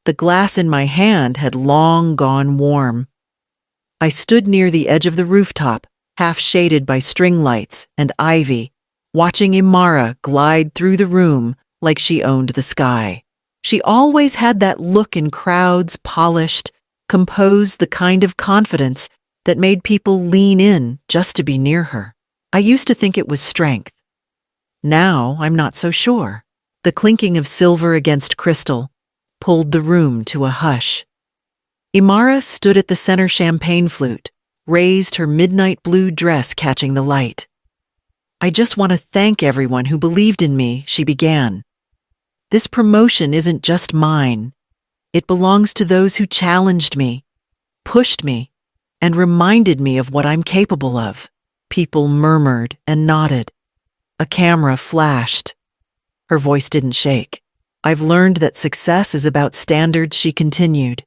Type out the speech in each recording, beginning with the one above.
The glass in my hand had long gone warm. I stood near the edge of the rooftop, half shaded by string lights and ivy, watching Imara glide through the room like she owned the sky. She always had that look in crowds, polished, composed, the kind of confidence that made people lean in just to be near her. I used to think it was strength. Now I'm not so sure. The clinking of silver against crystal pulled the room to a hush. Imara stood at the center champagne flute, raised her midnight blue dress catching the light. I just want to thank everyone who believed in me, she began. This promotion isn't just mine. It belongs to those who challenged me, pushed me, and reminded me of what I'm capable of. People murmured and nodded. A camera flashed. Her voice didn't shake. I've learned that success is about standards, she continued,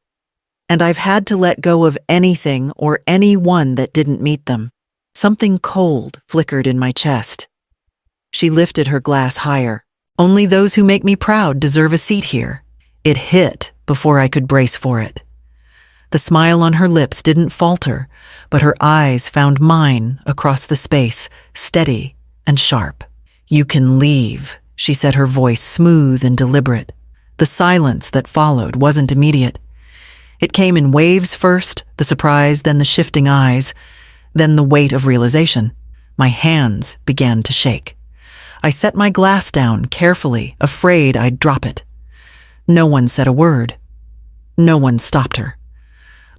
and I've had to let go of anything or anyone that didn't meet them. Something cold flickered in my chest. She lifted her glass higher. Only those who make me proud deserve a seat here. It hit before I could brace for it. The smile on her lips didn't falter, but her eyes found mine across the space, steady and sharp. You can leave, she said, her voice smooth and deliberate. The silence that followed wasn't immediate. It came in waves first, the surprise, then the shifting eyes, then the weight of realization. My hands began to shake. I set my glass down carefully, afraid I'd drop it. No one said a word. No one stopped her.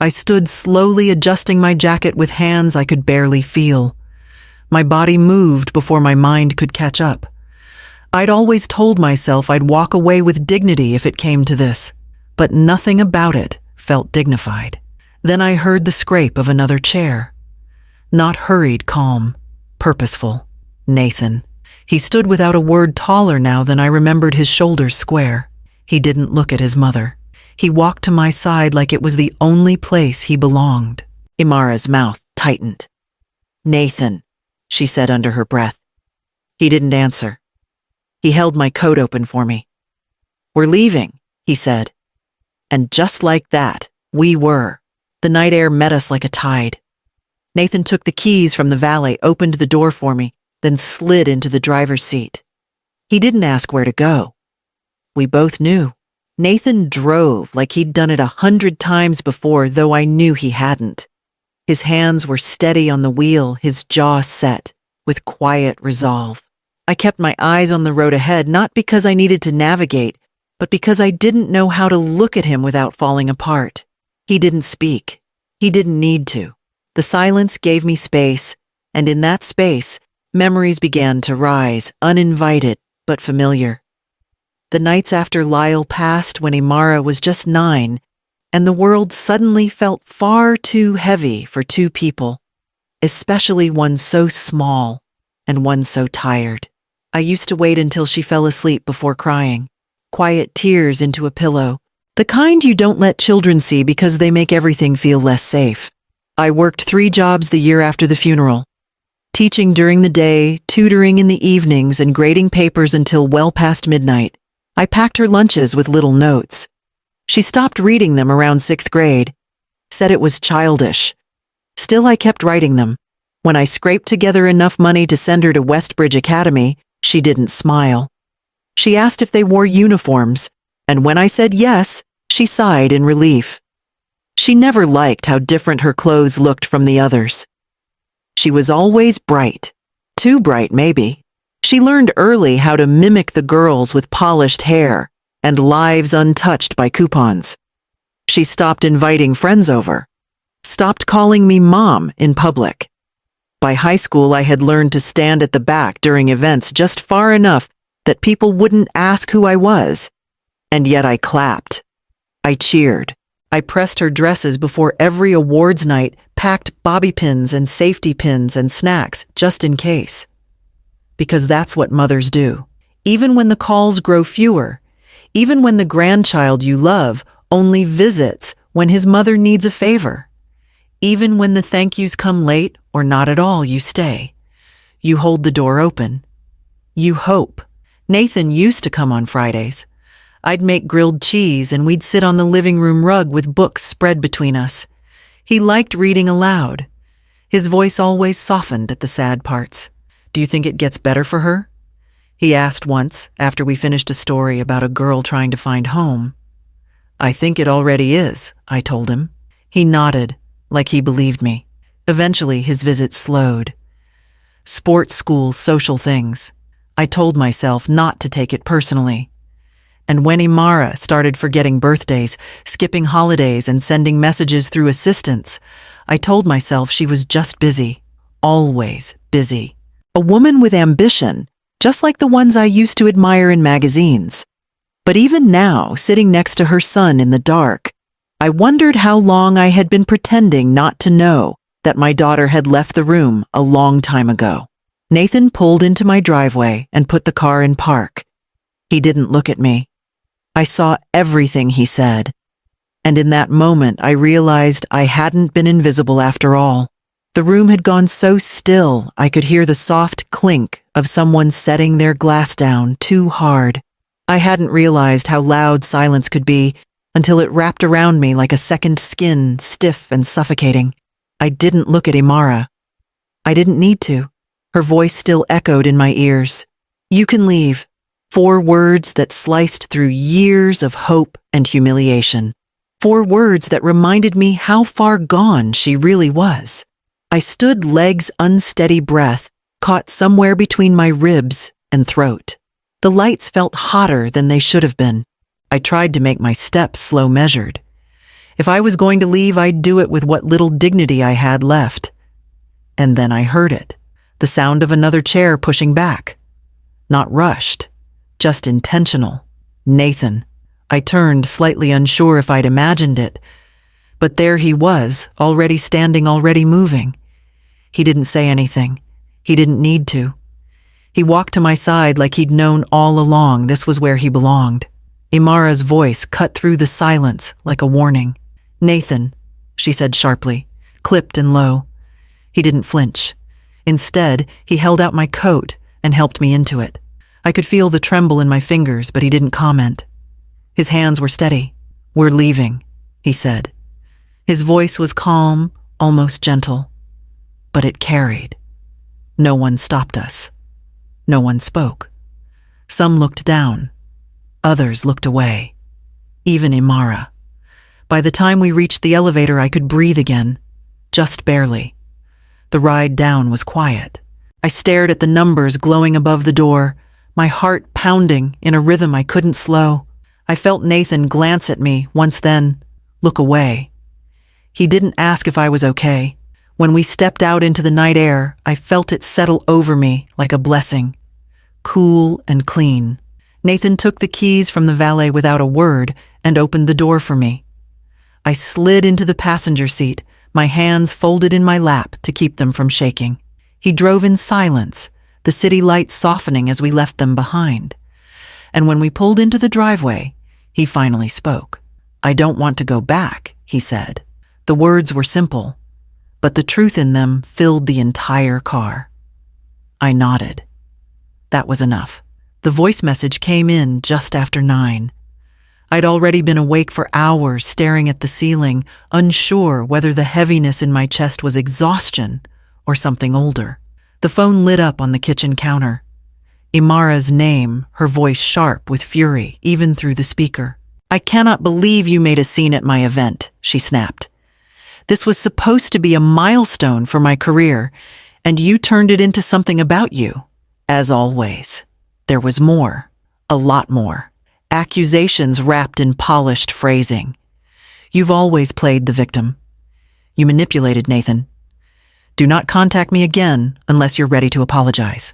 I stood slowly adjusting my jacket with hands I could barely feel. My body moved before my mind could catch up. I'd always told myself I'd walk away with dignity if it came to this, but nothing about it felt dignified. Then I heard the scrape of another chair. Not hurried calm, purposeful. Nathan. He stood without a word, taller now than I remembered, his shoulders square. He didn't look at his mother. He walked to my side like it was the only place he belonged. Imara's mouth tightened. Nathan, she said under her breath. He didn't answer. He held my coat open for me. We're leaving, he said. And just like that, we were. The night air met us like a tide. Nathan took the keys from the valet, opened the door for me, then slid into the driver's seat. He didn't ask where to go. We both knew. Nathan drove like he'd done it 100 times before, though I knew he hadn't. His hands were steady on the wheel, his jaw set, with quiet resolve. I kept my eyes on the road ahead, not because I needed to navigate, but because I didn't know how to look at him without falling apart. He didn't speak. He didn't need to. The silence gave me space, and in that space, memories began to rise, uninvited but familiar. The nights after Lyle passed, when Imara was just 9, and the world suddenly felt far too heavy for two people, especially one so small and one so tired. I used to wait until she fell asleep before crying, quiet tears into a pillow, the kind you don't let children see because they make everything feel less safe. I worked 3 jobs the year after the funeral, teaching during the day, tutoring in the evenings, and grading papers until well past midnight. I packed her lunches with little notes. She stopped reading them around 6th grade, said it was childish. Still, I kept writing them. When I scraped together enough money to send her to Westbridge Academy, she didn't smile. She asked if they wore uniforms, and when I said yes, she sighed in relief. She never liked how different her clothes looked from the others. She was always bright. Too bright, maybe. She learned early how to mimic the girls with polished hair and lives untouched by coupons. She stopped inviting friends over, stopped calling me mom in public. By high school, I had learned to stand at the back during events just far enough that people wouldn't ask who I was. And yet I clapped. I cheered. I pressed her dresses before every awards night, packed bobby pins and safety pins and snacks just in case. Because that's what mothers do. Even when the calls grow fewer, even when the grandchild you love only visits when his mother needs a favor, even when the thank yous come late or not at all, you stay. You hold the door open. You hope. Nathan used to come on Fridays. I'd make grilled cheese and we'd sit on the living room rug with books spread between us. He liked reading aloud. His voice always softened at the sad parts. "Do you think it gets better for her?" he asked once after we finished a story about a girl trying to find home. "I think it already is," I told him. He nodded, like he believed me. Eventually, his visit slowed. Sports school, social things. I told myself not to take it personally. And when Imara started forgetting birthdays, skipping holidays, and sending messages through assistants, I told myself she was just busy. Always busy. A woman with ambition, just like the ones I used to admire in magazines. But even now, sitting next to her son in the dark, I wondered how long I had been pretending not to know that my daughter had left the room a long time ago. Nathan pulled into my driveway and put the car in park. He didn't look at me. I saw everything he said. And in that moment, I realized I hadn't been invisible after all. The room had gone so still, I could hear the soft clink of someone setting their glass down too hard. I hadn't realized how loud silence could be until it wrapped around me like a second skin, stiff and suffocating. I didn't look at Imara. I didn't need to. Her voice still echoed in my ears. "You can leave." 4 words that sliced through years of hope and humiliation. 4 words that reminded me how far gone she really was. I stood, legs unsteady, breath caught somewhere between my ribs and throat. The lights felt hotter than they should have been. I tried to make my steps slow measured. If I was going to leave, I'd do it with what little dignity I had left. And then I heard it. The sound of another chair pushing back. Not rushed, just intentional. Nathan. I turned, slightly unsure if I'd imagined it. But there he was, already standing, already moving. He didn't say anything. He didn't need to. He walked to my side like he'd known all along this was where he belonged. Imara's voice cut through the silence like a warning. "Nathan," she said sharply, clipped and low. He didn't flinch. Instead, he held out my coat and helped me into it. I could feel the tremble in my fingers, but he didn't comment. His hands were steady. "We're leaving," he said. His voice was calm, almost gentle. But it carried. No one stopped us. No one spoke. Some looked down. Others looked away. Even Imara. By the time we reached the elevator, I could breathe again. Just barely. The ride down was quiet. I stared at the numbers glowing above the door, my heart pounding in a rhythm I couldn't slow. I felt Nathan glance at me once, then look away. He didn't ask if I was okay. When we stepped out into the night air, I felt it settle over me like a blessing. Cool and clean. Nathan took the keys from the valet without a word and opened the door for me. I slid into the passenger seat, my hands folded in my lap to keep them from shaking. He drove in silence, the city lights softening as we left them behind. And when we pulled into the driveway, he finally spoke. "I don't want to go back," he said. The words were simple, but the truth in them filled the entire car. I nodded. That was enough. The voice message came in just after 9. I'd already been awake for hours, staring at the ceiling, unsure whether the heaviness in my chest was exhaustion or something older. The phone lit up on the kitchen counter. Imara's name, her voice sharp with fury, even through the speaker. "I cannot believe you made a scene at my event," she snapped. "This was supposed to be a milestone for my career, and you turned it into something about you. As always. There was more. A lot more. Accusations wrapped in polished phrasing. You've always played the victim. You manipulated Nathan. Do not contact me again unless you're ready to apologize."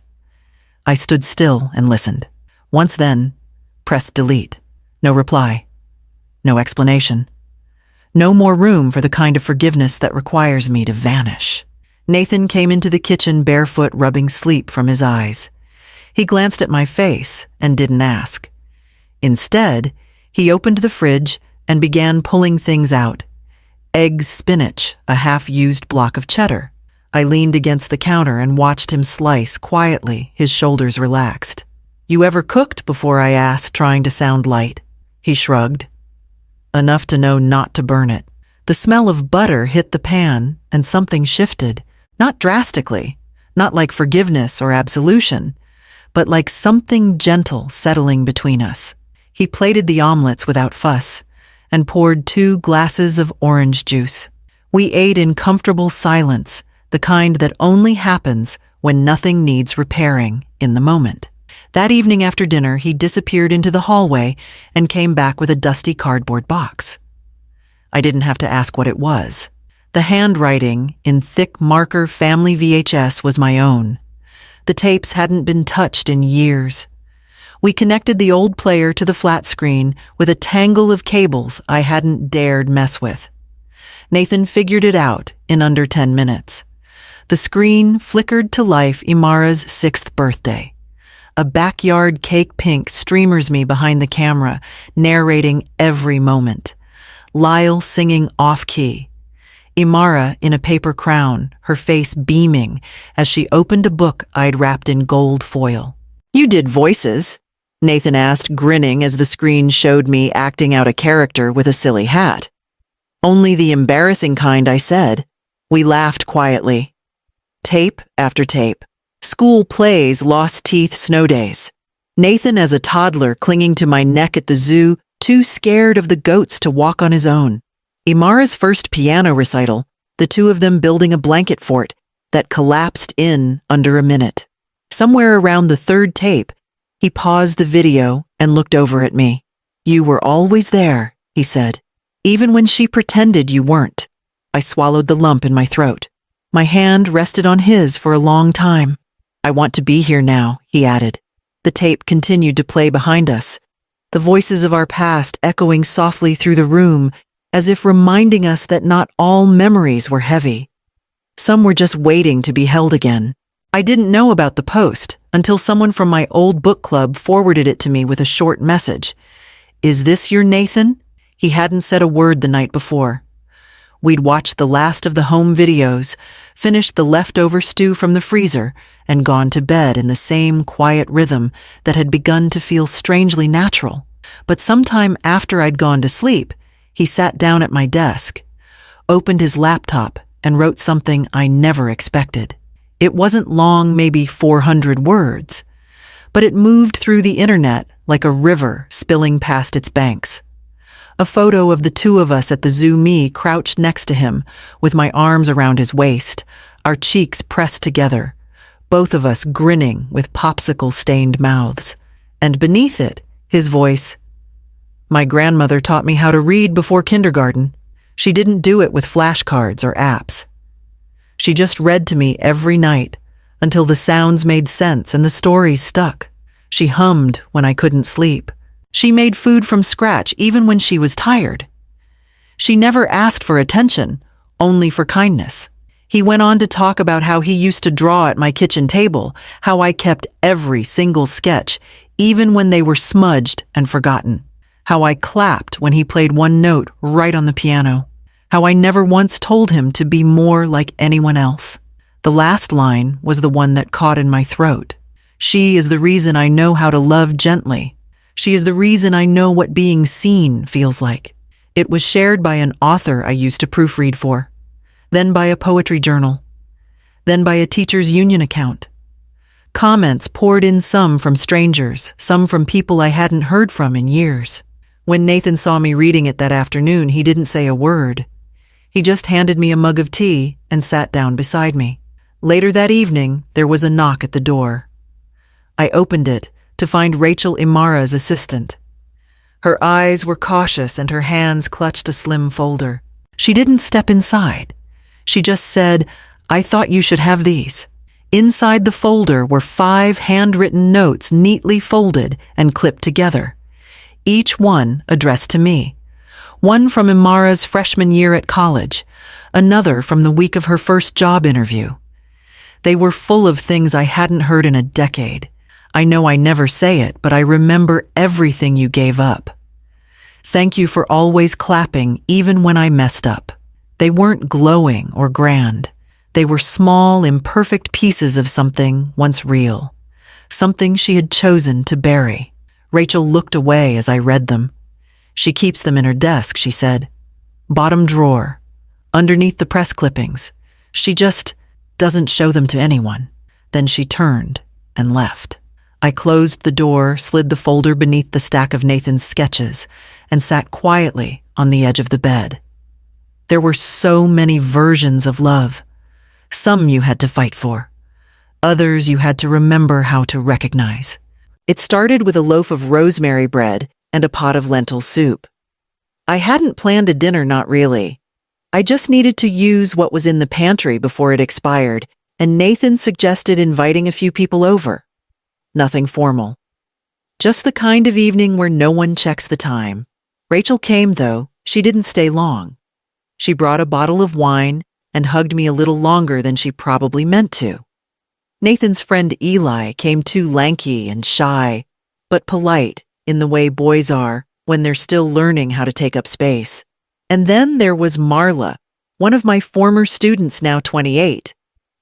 I stood still and listened. Once then, pressed delete. No reply. No explanation. No more room for the kind of forgiveness that requires me to vanish. Nathan came into the kitchen barefoot, rubbing sleep from his eyes. He glanced at my face and didn't ask. Instead, he opened the fridge and began pulling things out. Eggs, spinach, a half-used block of cheddar. I leaned against the counter and watched him slice quietly, his shoulders relaxed. "You ever cooked before?" I asked, trying to sound light. he shrugged. Enough to know not to burn it. The smell of butter hit the pan, and something shifted. Not drastically, not like forgiveness or absolution, but like something gentle settling between us. He plated the omelets without fuss, and poured 2 glasses of orange juice. We ate in comfortable silence, the kind that only happens when nothing needs repairing in the moment. That evening after dinner, he disappeared into the hallway and came back with a dusty cardboard box. I didn't have to ask what it was. The handwriting in thick marker family VHS was my own. The tapes hadn't been touched in years. We connected the old player to the flat screen with a tangle of cables I hadn't dared mess with. Nathan figured it out in under 10 minutes. The screen flickered to life Imara's 6th birthday. A backyard cake pink streamers me behind the camera, narrating every moment. Lyle singing off-key. Imara in a paper crown, her face beaming as she opened a book I'd wrapped in gold foil. "You did voices?" Nathan asked, grinning as the screen showed me acting out a character with a silly hat. "Only the embarrassing kind," I said. We laughed quietly. Tape after tape. School plays, lost teeth, snow days. Nathan as a toddler clinging to my neck at the zoo, too scared of the goats to walk on his own. Imara's first piano recital, the 2 of them building a blanket fort that collapsed in under a minute. Somewhere around the 3rd tape, he paused the video and looked over at me. "You were always there," he said, "even when she pretended you weren't." I swallowed the lump in my throat. My hand rested on his for a long time. "I want to be here now," he added. The tape continued to play behind us, the voices of our past echoing softly through the room, as if reminding us that not all memories were heavy. Some were just waiting to be held again. I didn't know about the post until someone from my old book club forwarded it to me with a short message. "Is this your Nathan?" He hadn't said a word the night before. We'd watched the last of the home videos, finished the leftover stew from the freezer, and gone to bed in the same quiet rhythm that had begun to feel strangely natural. But sometime after I'd gone to sleep, he sat down at my desk, opened his laptop, and wrote something I never expected. It wasn't long, maybe 400 words, but it moved through the internet like a river spilling past its banks. A photo of the 2 of us at the zoo, me crouched next to him, with my arms around his waist, our cheeks pressed together, both of us grinning with popsicle-stained mouths. And beneath it, his voice. "My grandmother taught me how to read before kindergarten. She didn't do it with flashcards or apps. She just read to me every night until the sounds made sense and the stories stuck. She hummed when I couldn't sleep. She made food from scratch even when she was tired. She never asked for attention, only for kindness." He went on to talk about how he used to draw at my kitchen table, how I kept every single sketch, even when they were smudged and forgotten. How I clapped when he played one note right on the piano. How I never once told him to be more like anyone else. The last line was the one that caught in my throat. "She is the reason I know how to love gently. She is the reason I know what being seen feels like." It was shared by an author I used to proofread for, then by a poetry journal, then by a teachers' union account. Comments poured in, some from strangers, some from people I hadn't heard from in years. When Nathan saw me reading it that afternoon, he didn't say a word. He just handed me a mug of tea and sat down beside me. Later that evening, there was a knock at the door. I opened it to find Rachel, Imara's assistant. Her eyes were cautious and her hands clutched a slim folder. She didn't step inside. She just said, "I thought you should have these." Inside the folder were 5 handwritten notes neatly folded and clipped together, each one addressed to me. One from Imara's freshman year at college, another from the week of her first job interview. They were full of things I hadn't heard in a decade. "I know I never say it, but I remember everything you gave up. Thank you for always clapping even when I messed up." They weren't glowing or grand. They were small, imperfect pieces of something once real, something she had chosen to bury. Rachel looked away as I read them. She keeps them in her desk, she said. Bottom drawer, underneath the press clippings. She just doesn't show them to anyone. Then she turned and left. I closed the door, slid the folder beneath the stack of Nathan's sketches, and sat quietly on the edge of the bed. There were so many versions of love. Some you had to fight for. Others you had to remember how to recognize. It started with a loaf of rosemary bread and a pot of lentil soup. I hadn't planned a dinner, not really. I just needed to use what was in the pantry before it expired, and Nathan suggested inviting a few people over. Nothing formal. Just the kind of evening where no one checks the time. Rachel came, though. She didn't stay long. She brought a bottle of wine and hugged me a little longer than she probably meant to. Nathan's friend Eli came too, lanky and shy, but polite in the way boys are when they're still learning how to take up space. And then there was Marla, one of my former students, now 28,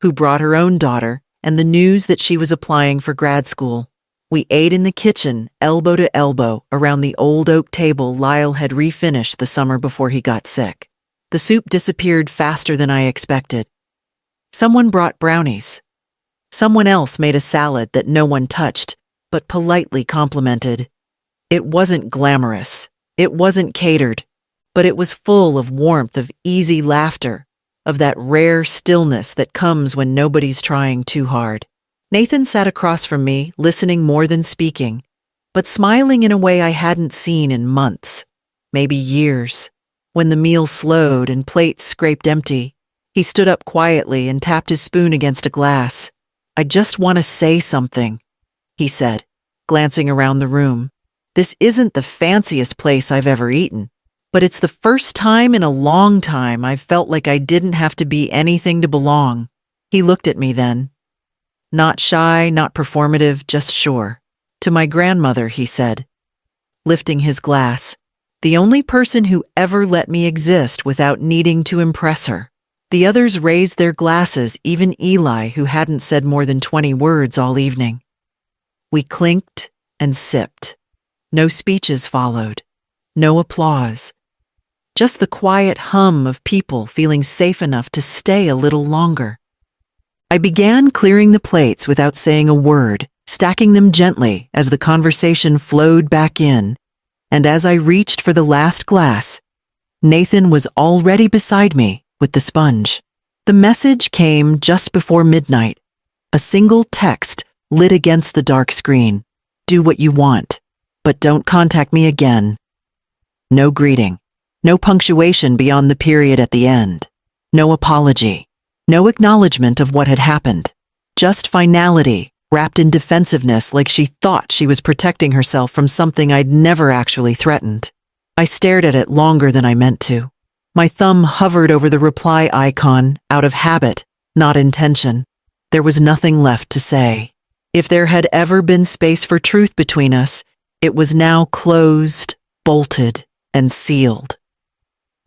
who brought her own daughter and the news that she was applying for grad school. We ate in the kitchen, elbow to elbow, around the old oak table Lyle had refinished the summer before he got sick. The soup disappeared faster than I expected. Someone brought brownies. Someone else made a salad that no one touched, but politely complimented. It wasn't glamorous. It wasn't catered, but it was full of warmth, of easy laughter, of that rare stillness that comes when nobody's trying too hard. Nathan sat across from me, listening more than speaking, but smiling in a way I hadn't seen in months, maybe years. When the meal slowed and plates scraped empty, he stood up quietly and tapped his spoon against a glass. "I just want to say something," he said, glancing around the room. "This isn't the fanciest place I've ever eaten, but it's the first time in a long time I've felt like I didn't have to be anything to belong." He looked at me then. Not shy, not performative, just sure. "To my grandmother," he said, lifting his glass. "The only person who ever let me exist without needing to impress her." The others raised their glasses, even Eli, who hadn't said more than 20 words all evening. We clinked and sipped. No speeches followed. No applause. Just the quiet hum of people feeling safe enough to stay a little longer. I began clearing the plates without saying a word, stacking them gently as the conversation flowed back in. And as I reached for the last glass, Nathan was already beside me with the sponge. The message came just before midnight. A single text lit against the dark screen. "Do what you want, but don't contact me again." No greeting. No punctuation beyond the period at the end. No apology. No acknowledgement of what had happened. Just finality, wrapped in defensiveness, like she thought she was protecting herself from something I'd never actually threatened. I stared at it longer than I meant to. My thumb hovered over the reply icon, out of habit, not intention. There was nothing left to say. If there had ever been space for truth between us, it was now closed, bolted, and sealed.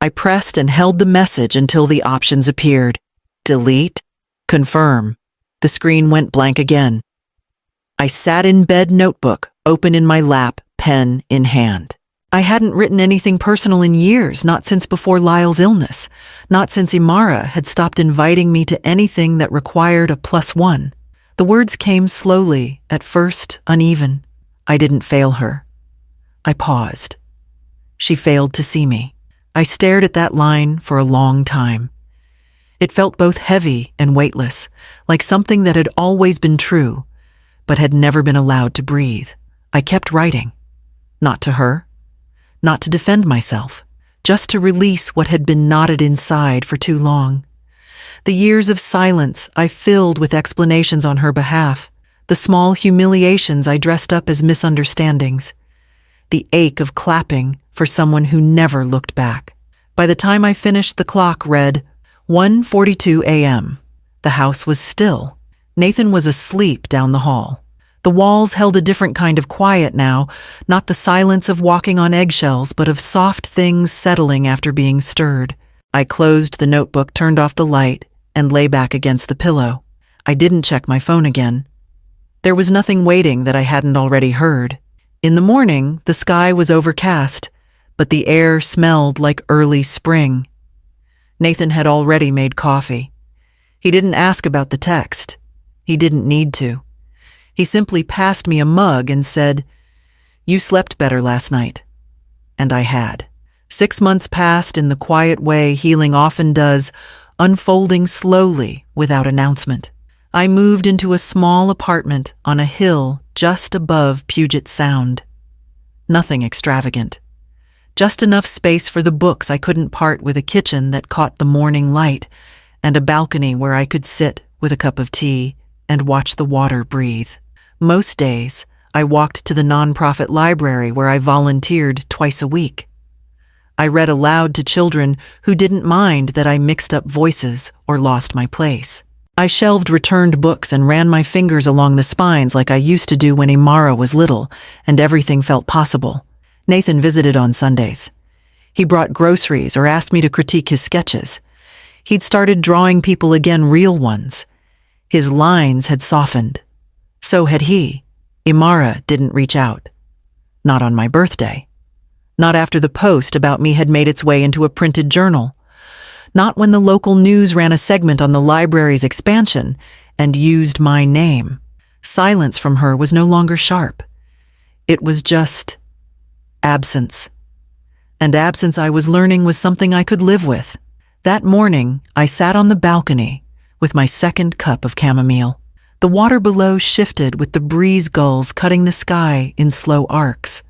I pressed and held the message until the options appeared. Delete, confirm. The screen went blank again. I sat in bed, notebook open in my lap, pen in hand. I hadn't written anything personal in years, not since before Lyle's illness, not since Imara had stopped inviting me to anything that required a +1. The words came slowly, at first uneven. I didn't fail her. I paused. She failed to see me. I stared at that line for a long time. It felt both heavy and weightless, like something that had always been true, but had never been allowed to breathe. I kept writing. Not to her. Not to defend myself. Just to release what had been knotted inside for too long. The years of silence I filled with explanations on her behalf. The small humiliations I dressed up as misunderstandings. The ache of clapping for someone who never looked back. By the time I finished, the clock read 1:42 a.m. The house was still. Nathan was asleep down the hall. The walls held a different kind of quiet now, not the silence of walking on eggshells, but of soft things settling after being stirred. I closed the notebook, turned off the light, and lay back against the pillow. I didn't check my phone again. There was nothing waiting that I hadn't already heard. In the morning, the sky was overcast, but the air smelled like early spring. Nathan had already made coffee. He didn't ask about the text. He didn't need to. He simply passed me a mug and said, "You slept better last night." And I had. 6 months passed in the quiet way healing often does, unfolding slowly without announcement. I moved into a small apartment on a hill just above Puget Sound. Nothing extravagant. Just enough space for the books I couldn't part with, a kitchen that caught the morning light, and a balcony where I could sit with a cup of tea and watch the water breathe. Most days, I walked to the nonprofit library where I volunteered twice a week. I read aloud to children who didn't mind that I mixed up voices or lost my place. I shelved returned books and ran my fingers along the spines like I used to do when Imara was little, and everything felt possible. Nathan visited on Sundays. He brought groceries or asked me to critique his sketches. He'd started drawing people again, real ones. His lines had softened. So had he. Imara didn't reach out. Not on my birthday. Not after the post about me had made its way into a printed journal. Not when the local news ran a segment on the library's expansion and used my name. Silence from her was no longer sharp. It was just absence. And absence, I was learning, was something I could live with. That morning, I sat on the balcony with my second cup of chamomile. The water below shifted with the breeze gulls cutting the sky in slow arcs.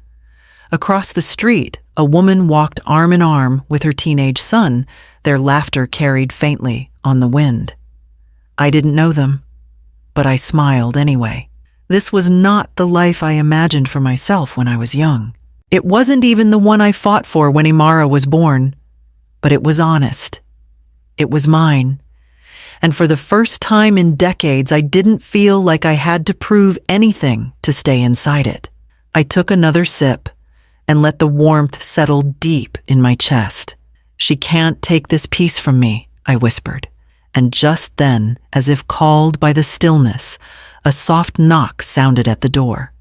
Across the street, a woman walked arm in arm with her teenage son, their laughter carried faintly on the wind. I didn't know them, but I smiled anyway. This was not the life I imagined for myself when I was young. It wasn't even the one I fought for when Imara was born, but it was honest. It was mine. And for the first time in decades, I didn't feel like I had to prove anything to stay inside it. I took another sip and let the warmth settle deep in my chest. "She can't take this piece from me," I whispered. And just then, as if called by the stillness, a soft knock sounded at the door.